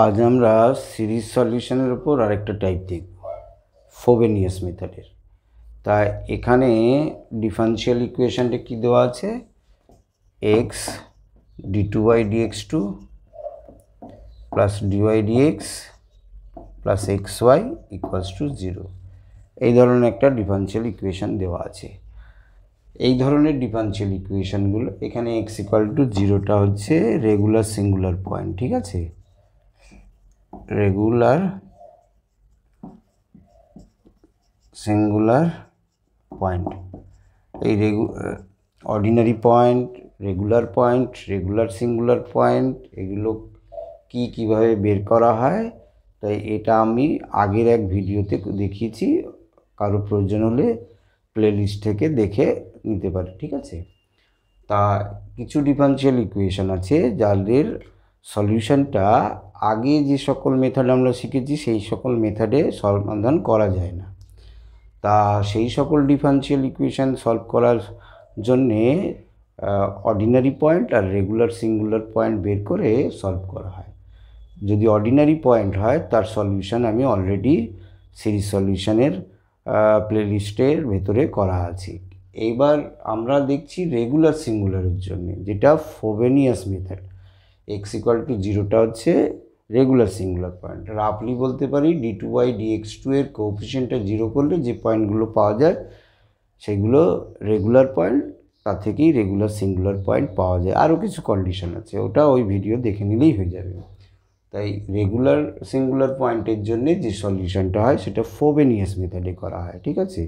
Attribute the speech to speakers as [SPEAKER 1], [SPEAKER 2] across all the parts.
[SPEAKER 1] আজ আমরা সিরিজ সলিউশনের উপর আরেকটা টাইপ দেখব, ফ্রোবেনিয়াস মেথডের। তাই এখানে ডিফারেনশিয়াল ইকুয়েশনটা কি দেওয়া আছে, x d2y dx2 plus dy dx plus xy equals to 0। এই ধরনের একটা ডিফারেনশিয়াল ইকুয়েশন দেওয়া আছে। এই ধরনের ডিফারেনশিয়াল ইকুয়েশনগুলো এখানে x ইকুয়াল টু 0টা হচ্ছে রেগুলার সিঙ্গুলার পয়েন্ট, ঠিক আছে, রেগুলার সিঙ্গুলার পয়েন্ট। এই ordinary point, regular point, regular singular point, এগুলো কিভাবে বের করা হয়, তাই এটা আমি আগের এক ভিডিওতে দেখিয়েছি। কারো প্রয়োজন হলে প্লেলিস্ট থেকে দেখে নিতে পারে, ঠিক আছে। তা কিছু ডিফারেনশিয়াল ইকুয়েশন আছে যাদের সলিউশনটা আগে যে সকল মেথড আমরা শিখেছি সেই সকল মেথডে সমাধান করা যায় না। তা সেই সকল ডিফারেনশিয়াল ইকুয়েশন সলভ করার জন্যে অর্ডিনারি পয়েন্ট আর রেগুলার সিঙ্গুলার পয়েন্ট বের করে সলভ করা হয়। যদি অর্ডিনারি পয়েন্ট হয় তার সলিউশন আমি অলরেডি সিরিজ সলিউশনের প্লেলিস্টের ভেতরে করা আছে। এইবার আমরা দেখছি রেগুলার সিঙ্গুলারের জন্য, যেটা Frobenius method. X equal to 0টা হচ্ছে রেগুলার সিঙ্গুলার পয়েন্ট। রাফলি বলতে পারি d2y dx2 এর কোএফিসিয়েন্টটা 0 করলে যে পয়েন্টগুলো পাওয়া যায় সেগুলো রেগুলার পয়েন্ট, তার থেকেই রেগুলার সিঙ্গুলার পয়েন্ট পাওয়া যায়। আরও কিছু কন্ডিশন আছে, ওটা ওই ভিডিও দেখে নিলেই হয়ে যাবে। তাই রেগুলার সিঙ্গুলার পয়েন্টের জন্যে যে সলিউশনটা হয় সেটা ফ্রোবেনিয়াস মেথডে করা হয়, ঠিক আছে।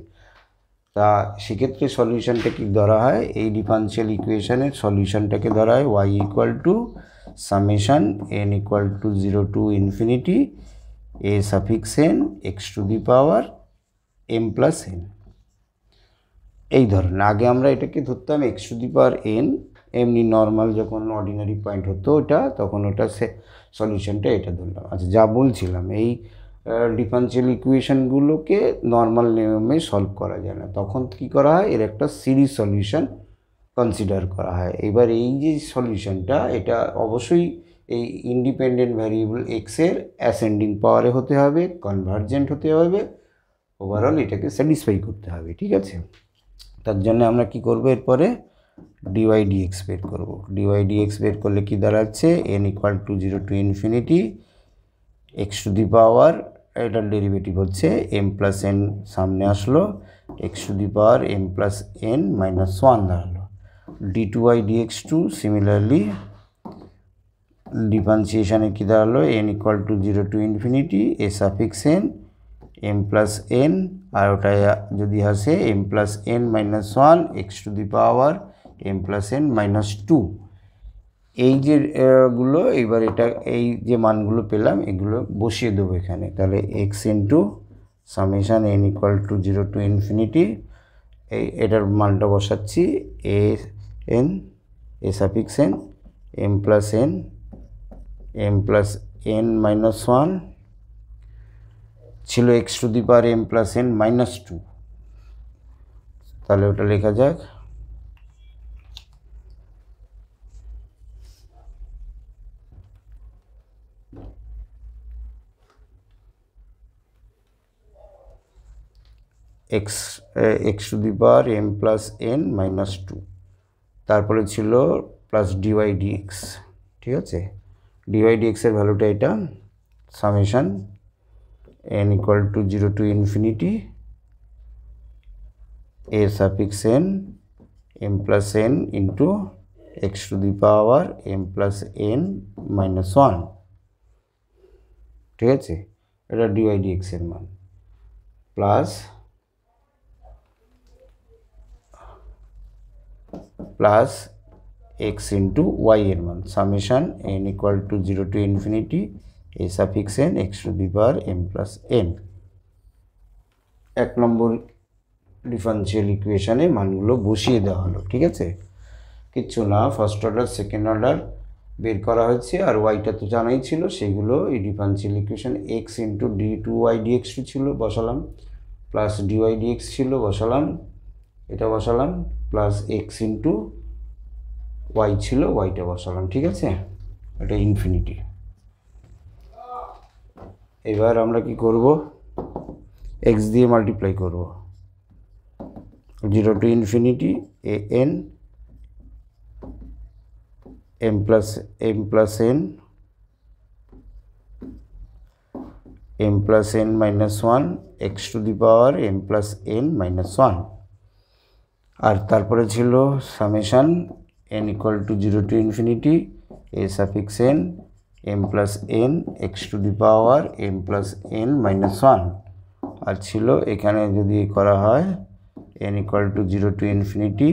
[SPEAKER 1] তা সেক্ষেত্রে সলিউশনটা কি ধরা হয়, এই ডিফারেনশিয়াল ইকুয়েশনের সলিউশনটাকে ধরা হয় y equal to summation n equal to 0 to infinity a suffix n x to the power m plus n। এই ধরনের আগে আমরা এটাকে ধরতাম x to the power n, এমনি নর্মাল যখন অর্ডিনারি পয়েন্ট হতো ওটা, তখন ওটা সলিউশনটা এটা ধরলাম। আচ্ছা, যা বলছিলাম, এই ডিফারেনশিয়াল ইকুয়েশনগুলোকে নর্মাল নিয়মে সলভ করা যায় না, তখন কি করা হয়, এর একটা সিরিজ সলিউশন কনসিডার করা হয়। এবার এই যে সলিউশনটা, এটা অবশ্যই এই ইন্ডিপেন্ডেন্ট ভ্যারিয়েবল এক্সের অ্যাসেন্ডিং পাওয়ারে হতে হবে, কনভার্জেন্ট হতে হবে, ওভারঅল এটাকে স্যাটিসফাই করতে হবে, ঠিক আছে। তার জন্য আমরা কি করব, এরপরে dy dx বের করব। dy dx বের করলে কি দাঁড়াচ্ছে, n equal to 0 to infinity x to the power, এটার ডেরিভেটিভ হচ্ছে m প্লাস n, সামনে আসলো x to the power m plus n minus 1 দাঁড়ালো। d2y dx2 সিমিলারলি ডিফারেন্সিয়েশনে কি দাঁড়ালো, n equal to 0 to infinity a suffix n m plus n, আর ওটা যদি আসে m plus n minus 1 x to the power m plus n minus 2। এই যে গুলো, এবার এটা এই যে মানগুলো পেলাম এগুলো বসিয়ে দেবো এখানে। তাহলে x into summation n equal to 0 to infinity, এটার মানটা বসাচ্ছি a suffix n m plus n minus 1 ছিল x to the power m plus n minus 2। তাহলে ওটা লেখা যাক x to the power m plus n minus 2, তারপরে ছিল প্লাস dy dx, ঠিক আছে। dy dx এর ভ্যালুটা এটা, summation n equal to 0 to infinity a suffix n m plus n into x to the power m plus n minus 1, ঠিক আছে। এটা dy dx এর মান, প্লাস x ইন্টু y এর মান, summation n equal to 0 to infinity a suffix n x to the power m plus n। এক নম্বর differential ইকুয়েশনে মানগুলো বসিয়ে দেওয়া হলো, ঠিক আছে। কিচ্ছু না, ফার্স্ট অর্ডার সেকেন্ড অর্ডার বের করা হয়েছে, আর ওয়াইটা তো জানাই ছিল, সেগুলো এই differential equation x into d2y dx2 ছিল, বসালাম, প্লাস dy dx ছিল, বসালাম, এটা বসালাম, প্লাস x ইন্টু y ছিল, ওয়াইটা বসালাম, ঠিক আছে। এটা ইনফিনিটি। এবার আমরা দেখব ডিফারেনশিয়াল ইকুয়েশনের এবার আমরা কি করব, এক্স দিয়ে মাল্টিপ্লাই করব, 0 to infinity a n m plus n minus 1 x to the power m plus n minus 1 আর তারপরে ছিল summation n equal to 0 to infinity a suffix n m plus n x to the power m plus n minus 1 আর ছিল এখানে যদি করা হয় n equal to 0 to infinity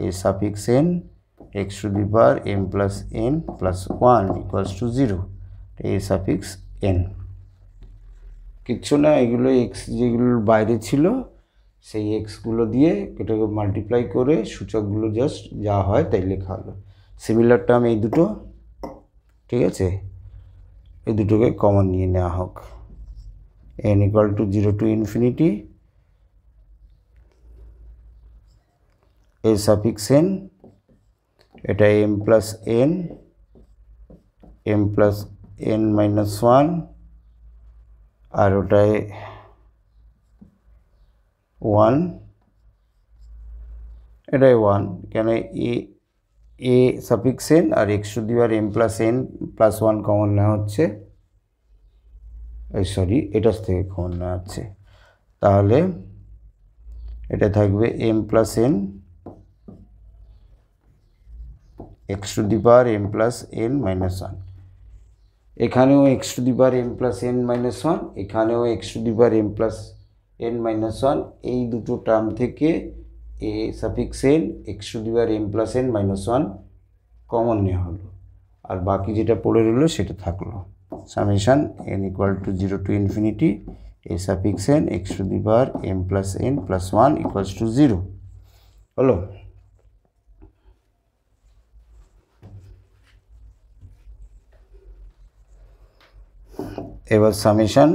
[SPEAKER 1] a suffix n x to the power m plus n plus 1 equals to 0 a suffix n কিচ্ছু না, এগুলো x যেগুলোর বাইরে ছিল সেই এক্সগুলো দিয়ে এটাকে মাল্টিপ্লাই করে সূচকগুলো জাস্ট যা হয় তাই লেখা হলো। সিমিলার টার্ম এই দুটো, ঠিক আছে, এই দুটোকে কমন নিয়ে নেওয়া হোক। n equal to 0 to infinity a suffix n, এটা m plus n minus 1 আর ওটায় 1, এটাই 1, কেন এ সাফিক্স n আর x to the power m plus n plus 1 common নেওয়া হচ্ছে, সরি এটার থেকে কমন নেওয়া হচ্ছে, তাহলে এটা থাকবে m plus n x to the power m plus n minus 1, এখানেও x to the power m plus n minus 1, এখানেও x to the power m plus n minus 1, এই দুটো টার্ম থেকে a suffix n x to the power m plus n minus 1 common নেওয়া হলো, আর বাকি যেটা পড়ে রইলো সেটা থাকলো। Summation n equal to 0 to infinity a suffix n x to the power m plus n plus 1 equals to 0 হলো। এবার summation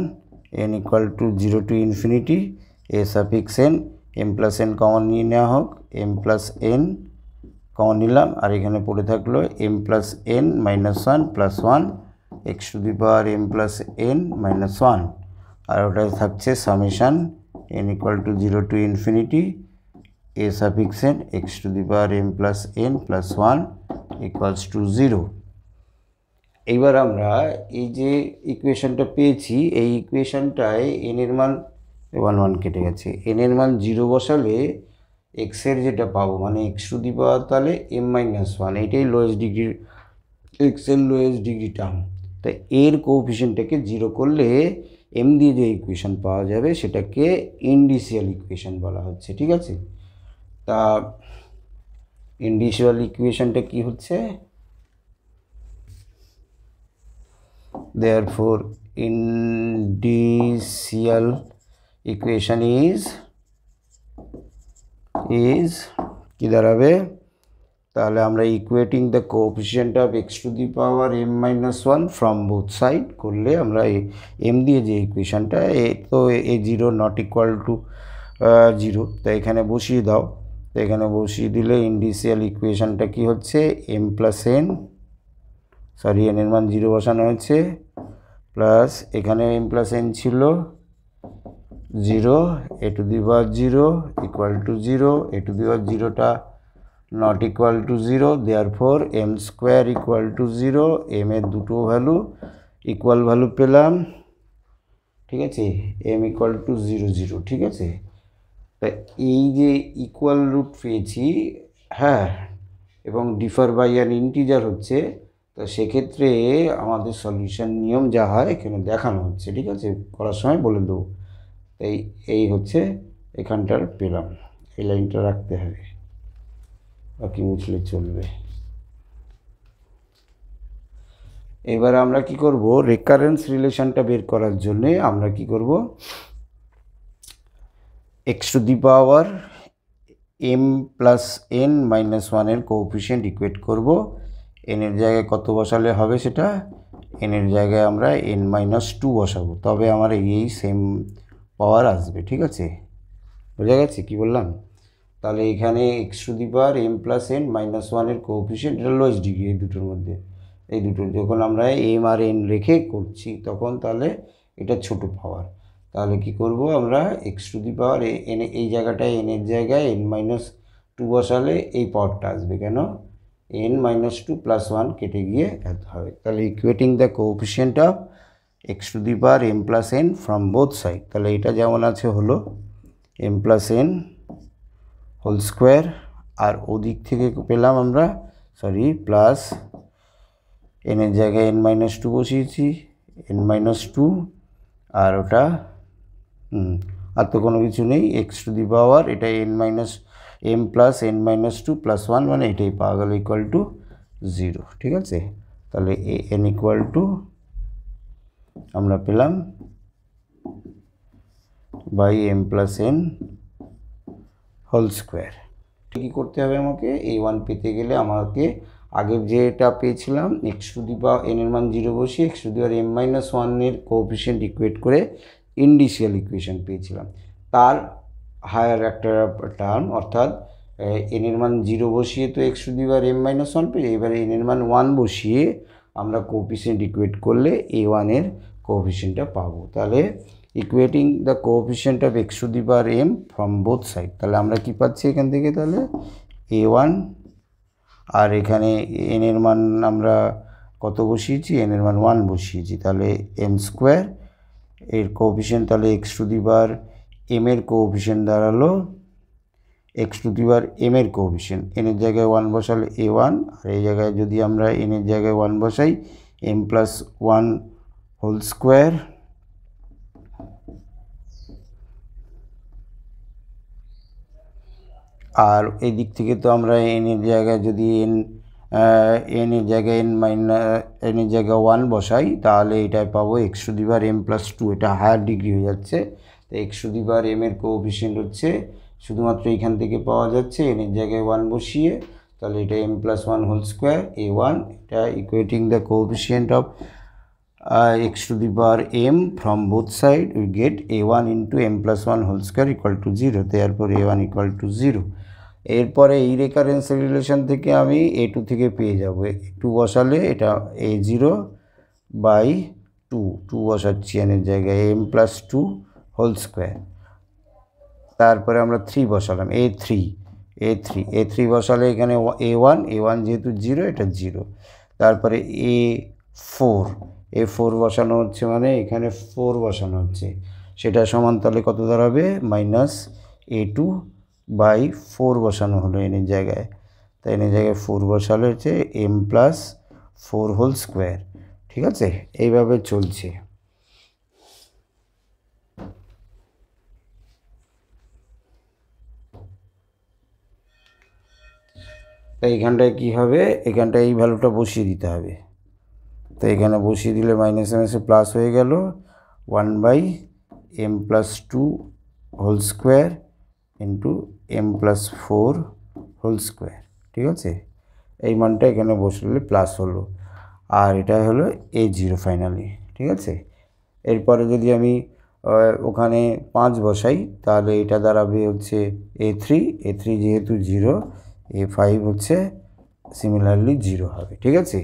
[SPEAKER 1] n equal to 0 to infinity a suffix n m plus n common নিয়ে নেওয়া হোক, m plus n common নিলাম, আর এখানে পড়ে থাকলো m plus n minus 1 plus 1 x to the power m plus n minus 1, আর ওটাই থাকছে summation n equal to 0 to infinity a suffix n x to the power m plus n plus 1 equals to 0। এইবার আমরা এই যে ইকুয়েশনটা পেয়েছি, এই ইকুয়েশনটায় n এর মান 1 কেটে গেছে, n এর মান 0 বসালে x এর যেটা পাবো মানে এক্স টু দি পাওয়ার তাহলে m মাইনাস 1, এইটাই লোয়েস্ট ডিগ্রি, x এর লোয়েস্ট ডিগ্রি টার্ম, তাই এর কোএফিসিয়েন্টটাকে 0 করলে m দিয়ে যে ইকুয়েশন পাওয়া যাবে সেটাকে ইন্ডিসিয়াল ইকুয়েশন বলা হচ্ছে, ঠিক আছে। তা ইন্ডিসিয়াল ইকুয়েশনটা কি হচ্ছে, therefore indicial equation is কি দাঁড়াবে, তাহলে আমরা equating the coefficient of x to the power m minus 1 from both side করলে আমরা m দিয়ে যে ইকুয়েশনটা তো এ 0 নট ইকুয়াল টু 0, তো এখানে বসিয়ে দাও, তো এখানে বসিয়ে দিলে ইন্ডিসিয়াল ইকুয়েশনটা কি হচ্ছে m plus n, sorry n এর মান 0 বসানো হয়েছে, প্লাস এখানে m প্লাস n ছিল 0 a to the power 0 equal to 0, a to the power 0টা not equal to 0, therefore m square equal to 0, m এর দুটো ভ্যালু ইকুয়াল ভ্যালু পেলাম, ঠিক আছে, m ইকুয়াল টু 0 0, ঠিক আছে। তা এই যে ইকুয়াল রুট পেয়েছি, হ্যাঁ, এবং ডিফার বাই অ্যান ইন্টিজার হচ্ছে, তো সেক্ষেত্রে আমাদের সলিউশন নিয়ম যা হয় এখানে দেখানো হচ্ছে, ঠিক আছে, করার সময় বলে দেবো। তাই এই হচ্ছে এখানটার পেলাম, এই লাইনটা রাখতে হবে, বাকি মুছলে চলবে। এবার আমরা কি করব, রেকারেন্স রিলেশনটা বের করার জন্যে আমরা কি করব, x to the power m plus n minus 1 এর কোএফিসিয়েন্ট ইকুয়েট করব, n এর জায়গায় কত বসালে হবে সেটা, n এর জায়গায় আমরা n মাইনাস 2 বসাবো, তবে আমার এই সেম পাওয়ার আসবে, ঠিক আছে, বোঝা গেছে কি বললাম। তাহলে এখানে x to the power m plus n minus 1 এর কোএফিসিয়েন্ট, এটা লোয়েস্ট ডিগ্রি এই দুটোর মধ্যে, এই দুটো যখন আমরা m আর n রেখে করছি তখন তাহলে এটা ছোট পাওয়ার। তাহলে কি করব আমরা x to the power N, এই জায়গাটায় এন এর জায়গায় n-2 বসালে এই পাওয়ারটা আসবে, কেন n-2 + 1 কেটে গিয়ে এত হবে। তাহলে equating the coefficient of x to the power m + n from both side. তাহলে এটা যেমন আছে হলো m + n হোল স্কোয়ার, আর ওদিক থেকে পেলাম আমরা প্লাস n এর জায়গায় n-2 বসিয়েছি, n-2, আর ওটা আর তো কোনো কিছু নেই, এক্স টু দি পাওয়ার এটা m + n-2 + 1 মানে এটাই পাওয়া গেল = 0। ঠিক আছে, তাহলে n আমরা পেলাম by m + n whole square. কী করতে হবে আমাকে, a1 পেতে গেলে আমাকে আগের যেটা পেয়েছিলাম x to the power n এর মান 0 বসিয়ে x to the power m-1 এর কোএফিসিয়েন্ট ইকুয়েট করে ইন্ডিসিয়াল ইকুয়েশন পেয়েছিলাম, তার হায়ার একটা টার্ম, অর্থাৎ n এর মান 0 বসিয়ে তো x to the power m-1 পেয়ে, এবারে n এর মান 1 বসিয়ে আমরা কোএফিসিয়েন্ট ইকুয়েট করলে a1 এর কোএফিসিয়েন্টটা পাবো। তাহলে equating the coefficient of x to the power m from both side, তাহলে আমরা কি পাচ্ছি এখান থেকে, তাহলে a1, আর এখানে n এর মান আমরা কত বসিয়েছি, n এর মান 1 বসিয়েছি, তাহলে m², এর কোএফিসিয়েন্ট তাহলে x to the power m এর কোএফিসিয়েন্ট দাঁড়ালো x to the power m এর কোএফিসিয়েন্ট, n এর জায়গায় 1 বসালে a1, আর এই জায়গায় যদি আমরা n এর জায়গায় 1 বসাই m + 1 হোল স্কোয়ার, আর এই দিক থেকে তো আমরা n এর জায়গায় যদি n এর জায়গায় n এর জায়গায় 1 বসাই, তাহলে এটাই পাবো x to the power m + 2, এটা হায়ার ডিগ্রি হয়ে যাচ্ছে। তো x to the power m এর কোএফিসিয়েন্ট হচ্ছে শুধুমাত্র এখান থেকে পাওয়া যাচ্ছে n এর জায়গায় 1 বসিয়ে, তাহলে এটা m + 1 হোল স্কোয়ার a1, এটা equating the coefficient of x to the power m from both side, we get a1 into m + 1 whole square = 0, therefore a1 = 0। এরপরে এই রেকারেন্স রিলেশন থেকে আমি a2 থেকে পেয়ে যাব, 2 বসালে এটা a0/2, 2 বসাচ্ছি n এর জায়গায় m + 2 হোল স্কোয়ার, তারপরে আমরা 3 বসালাম a3 বসালে এখানে a1 যেহেতু 0, এটা 0, তারপরে a4 বসানো হচ্ছে, মানে এখানে 4 বসানো হচ্ছে, সেটা সমান তাহলে কত দাঁড়াবে, -a2/4 বসানো হলো n এর জায়গায়, তাই n এর জায়গায় 4 বসালে হচ্ছে m + 4 হোল স্কোয়ার। ঠিক আছে, এইভাবে চলছে। তাই এখানটায় কী হবে, এখানটায় এই ভ্যালুটা বসিয়ে দিতে হবে, তো এখানে বসিয়ে দিলে মাইনাসে প্লাস হয়ে গেল 1/m + 2 whole square into m + 4 whole square. ঠিক আছে, এই মানটা এখানে বসলে প্লাস হলো, আর এটা হলো a0 ফাইনালি। ঠিক আছে, এরপরে যদি আমি ওখানে 5 বসাই, তাহলে এটা দাঁড়াবে হচ্ছে a3 যেহেতু 0, a5 হচ্ছে সিমিলারলি 0 হবে। ঠিক আছে,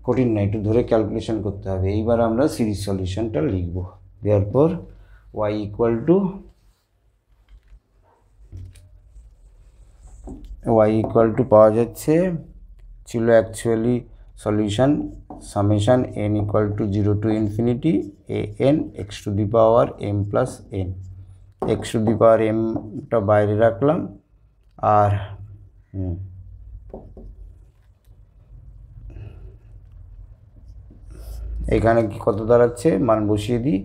[SPEAKER 1] কঠিন না, একটু ধরে ক্যালকুলেশন করতে হবে। এইবার আমরা সিরিজ সলিউশনটা লিখব। দেয়ারফর y ইকুয়াল টু পাওয়া যাচ্ছে, ছিল actually solution summation n = 0 to infinity an x to the power m + n, x to the power mটা বাইরে রাখলাম, আর এখানে কি কত দাঁড়াচ্ছে, মান বসিয়ে দিই,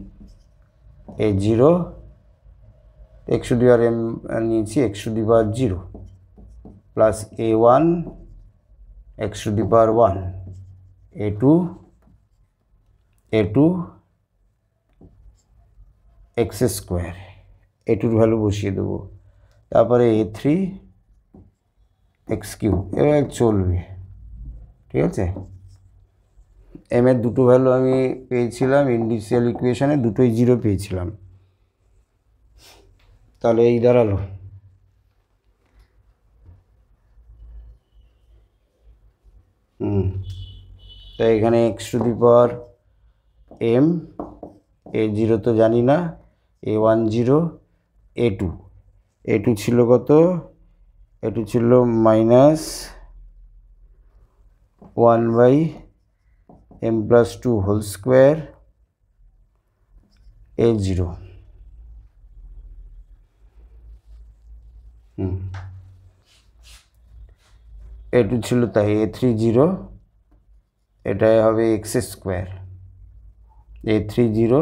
[SPEAKER 1] a0 x to the power m নিয়েছি x to the power 0 plus a1 x to the power 1, a2 x², a2 value বসিয়ে দেবো, তারপরে a3 x3, এবার চলবে। ঠিক আছে, m এর দুটো ভ্যালু আমি পেয়েছিলাম ইন্ডিসিয়াল ইকুয়েশনে, দুটোই 0 পেয়েছিলাম, তাহলে এই দাঁড়ালো। তাই এখানে x to the power m A0 তো জানি না, A10 A2 ছিল কত, A2 ছিল -1/m+2 whole square A0। A2 ছিল তাই A30, এটাই হবে x², A30,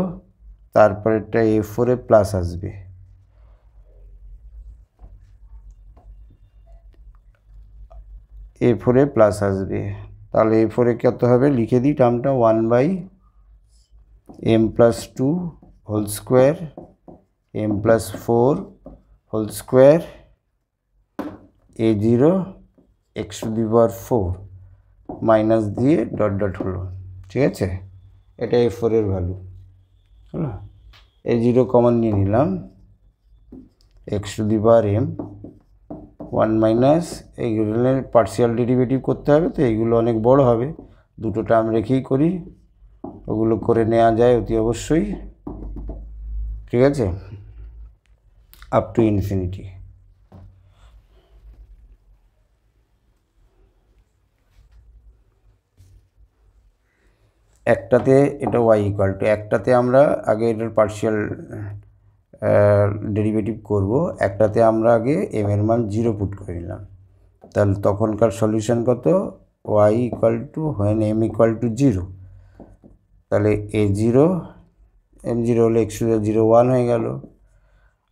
[SPEAKER 1] তারপরেরটা A4 এ প্লাস আসবে, A4 এ প্লাস আসবে, তাহলে A4 এ কত হবে লিখে দিই টার্মটা, 1/m+2 whole square m+4 whole square A0 x⁴ minus দিয়ে ডট ডট হলো, ঠিক আছে। এটা A4 এর ভ্যালু হলো। A0 কমন নিয়ে নিলাম, x⁴m 1 মাইনাস, এইগুলো পার্শিয়াল ডেরিভেটিভ করতে হবে, তো এইগুলো অনেক বড় হবে, দুটো টার্ম রেখেই করি, ওগুলো করে নেওয়া যায় অতি অবশ্যই, ঠিক আছে, আপ টু ইনফিনিটি। একটাতে এটা y=, একটাতে আমরা আগে এটার পার্শিয়াল ডেরিভেটিভ করব, একটাতে আমরা আগে m এর মান 0 পুট করে নিলাম, তাহলে তখনকার সলিউশন কত, y=when m=0, তাহলে A0 m0 হলে x⁴ 1 হয়ে গেল,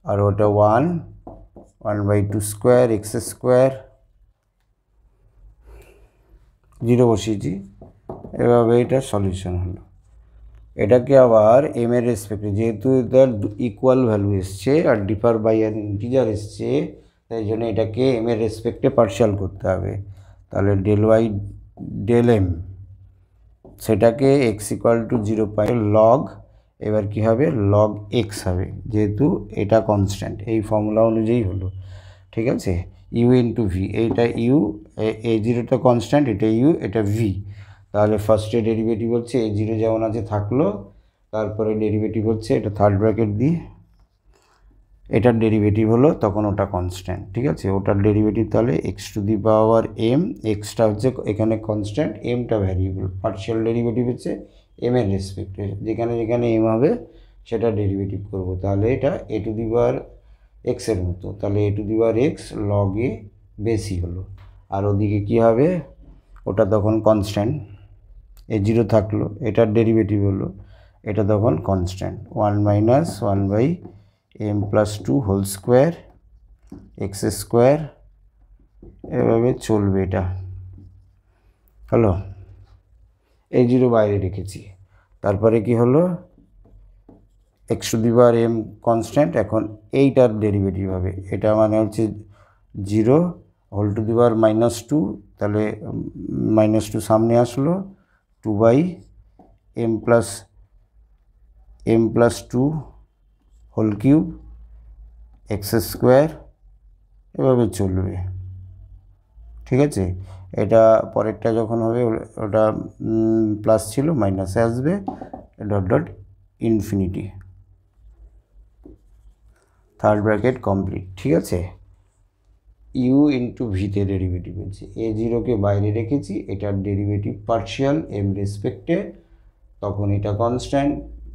[SPEAKER 1] আর ওটা 1/2² x², 0 বসিয়েছি, এভাবে এটা সলিউশন হলো। এটাকে আবার এম এর রেসপেক্টে, যেহেতু এটার ইকুয়াল ভ্যালু এসছে আর ডিফার বাই অ্যান ইন্টিজার এসছে, তাই জন্য এটাকে এম এর রেসপেক্টে পার্শিয়াল করতে হবে, তাহলে ∂y∂m সেটাকে x=0 লগ, এবার কি হবে লগ x হবে, যেহেতু এটা কনস্ট্যান্ট, এই ফর্মুলা অনুযায়ী হলো, ঠিক আছে। u ইন্টু ভি, এইটা ইউ, A0টা কনস্ট্যান্ট, এটা ইউ, এটা ভি, তাহলে ফার্স্টে ডেরিভেটিভ হচ্ছে A0 যেমন আছে থাকলো, তারপরে ডেরিভেটিভ হচ্ছে এটা থার্ড ব্র্যাকেট দিয়ে, এটার ডেরিভেটিভ হলো, তখন ওটা কনস্ট্যান্ট, ঠিক আছে, ওটার ডেরিভেটিভ তাহলে x⁴m, এক্সটা হচ্ছে এখানে কনস্ট্যান্ট, এমটা ভ্যারিয়েবল, পার্শিয়াল ডেরিভেটিভ হচ্ছে এম এর রেসপেক্টে, যেখানে যেখানে এম হবে সেটা ডেরিভেটিভ করব, তাহলে এটা a⁴x এর মতো, তাহলে a⁴x log a বেশি হলো, আর ওদিকে কি হবে, ওটা তখন কনস্ট্যান্ট, A0 থাকলো, এটার ডেরিভেটিভ হলো, এটা তখন constant, 1 - 1/m+2 whole square x², এভাবে চলবে এটা হলো। A0 বাইরে রেখেছি, তারপরে কি হলো, x⁴m কনস্ট্যান্ট, এখন এইটার ডেরিভেটিভ হবে, এটা মানে হচ্ছে 0 হোল টু দি পাওয়ার -2, তাহলে -2 সামনে আসলো, 2/m+2 হোল কিউব x², এভাবে চলবে, ঠিক আছে। এটা পরেরটা যখন হবে ওটা প্লাস ছিল মাইনাসে আসবে, dot dot infinity, third bracket complete, ঠিক আছে। ইউ ইন্টু ভিতে ডেরিভেটিভ হচ্ছে, A0কে বাইরে রেখেছি, এটার ডেরিভেটিভ পার্শিয়াল এম রেসপেক্টে, তখন এটা কনস্ট্যান্ট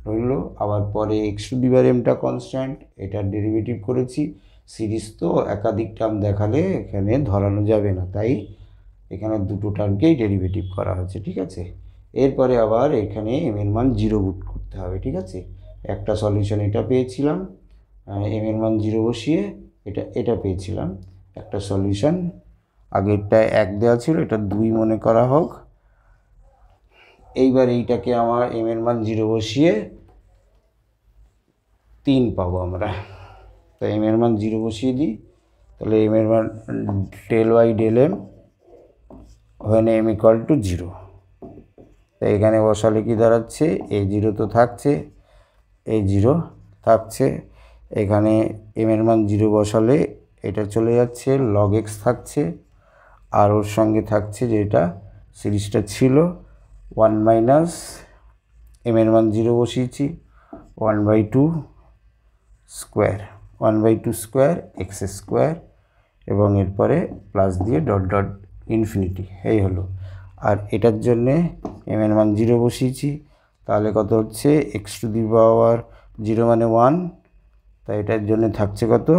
[SPEAKER 1] রইলো, আবার পরে x⁴mটা কনস্ট্যান্ট, এটার ডেরিভেটিভ করেছি, সিরিজ তো একাধিক টার্ম দেখালে এখানে ধরানো যাবে না, তাই এখানে দুটো টার্মকেই ডেরিভেটিভ করা হয়েছে, ঠিক আছে। এরপরে আবার এখানে এম এর মান 0 পুট করতে হবে, ঠিক আছে। একটা সলিউশন এটা পেয়েছিলাম, এম এর মান 0 বসিয়ে এটা পেয়েছিলাম একটা সলিউশন, আগেরটা 1 দেওয়া ছিল, এটা 2 মনে করা হোক, এইবার এইটাকে আমার এম এর মান 0 বসিয়ে 3 পাবো আমরা, তাই এম এর মান 0 বসিয়ে দিই, তাহলে এম এর মান ∂y∂m when m=0, তাই এখানে বসালে কি দাঁড়াচ্ছে, A0 তো থাকছে, A0 থাকছে, এখানে এম এর মান 0 বসালে এটা চলে যাচ্ছে, log x থাকছে, আর ওর সঙ্গে থাকছে যেটা সিরিজটা ছিল 1 - এম এর মান 0 বসিয়েছি, 1/2 স্কোয়ার 1/2 স্কোয়ার এক্স স্কোয়ার এবং এরপরে প্লাস দিয়ে ডট ডট ইনফিনিটি, এই হলো। আর এটার জন্যে এম এর মান 0 বসিয়েছি, তাহলে কত হচ্ছে এক্স টু দি পাওয়ার 0 মানে 1, তাই এটার জন্য থাকছে কত,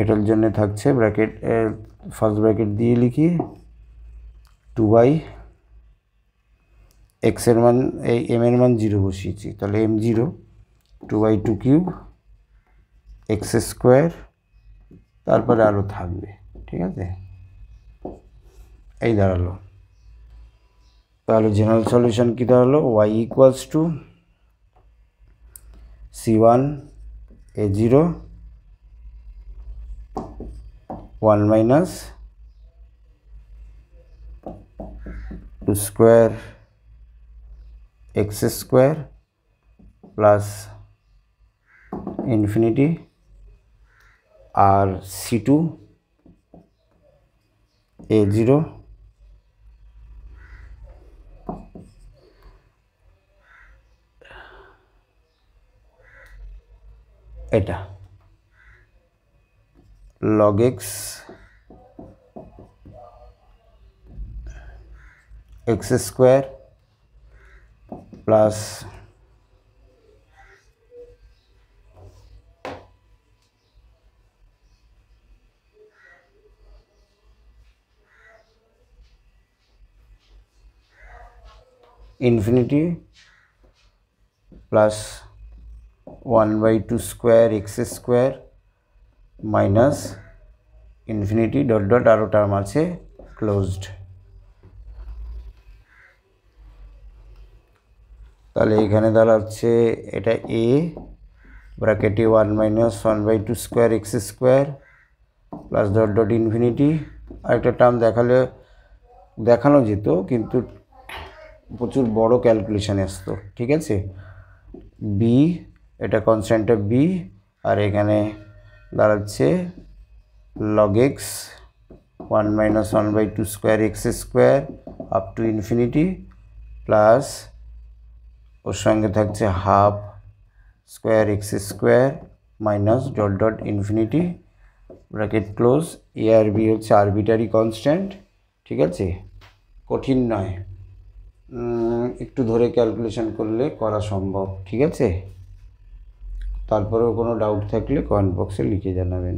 [SPEAKER 1] এটার জন্য থাকছে ব্র্যাকেট, ফার্স্ট ব্র্যাকেট দিয়ে লিখি 2 এক্স এর মান, এই এম এর মান 0 বসিয়েছি, তাহলে m0 2/2 কিউব এক্স স্কোয়ার, তারপরে আরও থাকবে, ঠিক আছে, এই দাঁড়ালো। তাহলে জেনারেল সলিউশন কী দাঁড়ালো, y equals to c1 a0 1 minus 2 square x square plus infinity আর c2 a0 এটা log x x square plus infinity plus 1/2 square x square minus infinity dot dot আরও টার্ম আছে ক্লোজড। তাহলে এখানে দাঁড়াচ্ছে এটা এ ব্র্যাকেটে 1 minus 1/2 square x square plus dot dot infinity, আরেকটা টার্ম দেখানো যেত কিন্তু প্রচুর বড় ক্যালকুলেশন আসতো, ঠিক আছে, বি, এটা কনস্ট্যান্টটা বি, আর এখানে দাঁড়াচ্ছে log x 1 minus 1/2 square x square up to infinity plus ওর সঙ্গে থাকছে half square x square minus dot dot infinity bracket close. A আর বি হচ্ছে আরবিটারি কনস্ট্যান্ট, ঠিক আছে, কঠিন নয়, একটু ধরে ক্যালকুলেশন করলে করা সম্ভব, ঠিক আছে। তারপরেও কোনো ডাউট থাকলে কমেন্ট বক্সে লিখে জানাবেন।